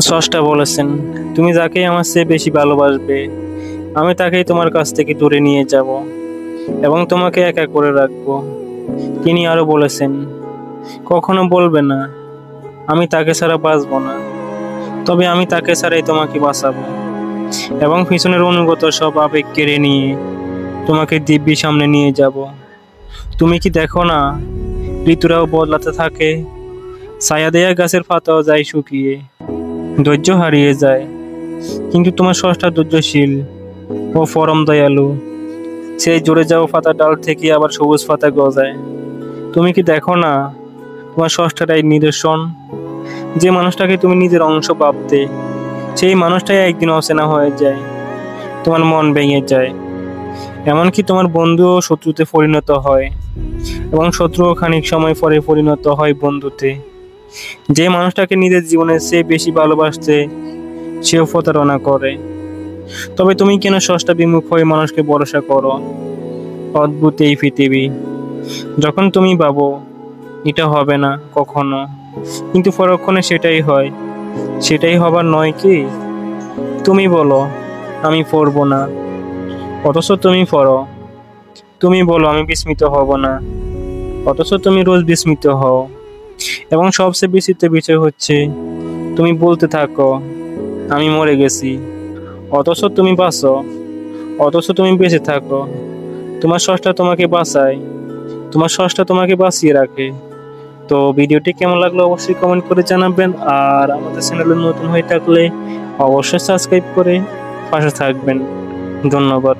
স্রষ্টা বলেছেন, তুমি যাকেই আমার চেয়ে বেশি ভালোবাসবে আমি তাকেই তোমার কাছ থেকে দূরে নিয়ে যাব এবং তোমাকে একা করে রাখবো। তিনি আরো বলেছেন, কখনো বলবে না আমি তাকে ছাড়া বাঁচবো না, তবে আমি তাকে ছাড়াই তোমাকে বাঁচাবো এবং পিছনের অনুগত সব আবেগ কেড়ে নিয়ে তোমাকে দিব্যি সামনে নিয়ে যাব। তুমি কি দেখো না, ঋতুরাও বদলাতে থাকে, ছায়া দেয়া গাছের পাতাও যায় শুকিয়ে, ধৈর্য হারিয়ে যায়, কিন্তু তোমার স্রষ্টা ধৈর্যশীল ও পরম দয়ালু। সেই জুড়ে যাওয়া পাতা ডাল থেকে আবার সবুজ পাতা গজায়। তুমি কি দেখো না, তোমার স্রষ্টাটাই নিদর্শন। যে মানুষটাকে তুমি নিজের অংশ ভাবতে, সেই মানুষটাই একদিন অচেনা হয়ে যায়, তোমার মন ভেঙে যায়, এমনকি তোমার বন্ধুও শত্রুতে পরিণত হয় এবং শত্রুও খানিক সময় পরে পরিণত হয় বন্ধুতে। যে মানুষটাকে নিজের জীবনের চেয়ে বেশি ভালোবাসতে, সেও প্রতারণা করে। তবে তুমি কেন স্রষ্টা বিমুখ হয়ে মানুষকে ভরসা করো? অদ্ভুত এই পৃথিবী। যখন তুমি ভাবো এটা হবে না কখনো, কিন্তু পরক্ষণে সেটাই হয়। সেটাই হবার নয় কি? তুমি বলো আমি পড়বো না, অথচ তুমি পড়ো। তুমি বলো আমি বিস্মিত হব না, অথচ তুমি রোজ বিস্মিত হও। এবং সবচেয়ে বিচিত্র বিষয় হচ্ছে, তুমি বলতে থাকো আমি মরে গেছি, অথচ তুমি বাঁচো, অথচ তুমি বেঁচে থাকো। তোমার স্রষ্টা তোমাকে বাঁচায়, তোমার স্রষ্টা তোমাকে বাঁচিয়ে রাখে। তো ভিডিওটি কেমন লাগলো অবশ্যই কমেন্ট করে জানাবেন, আর আমাদের চ্যানেলে নতুন হয়ে থাকলে অবশ্যই সাবস্ক্রাইব করে পাশে থাকবেন। ধন্যবাদ।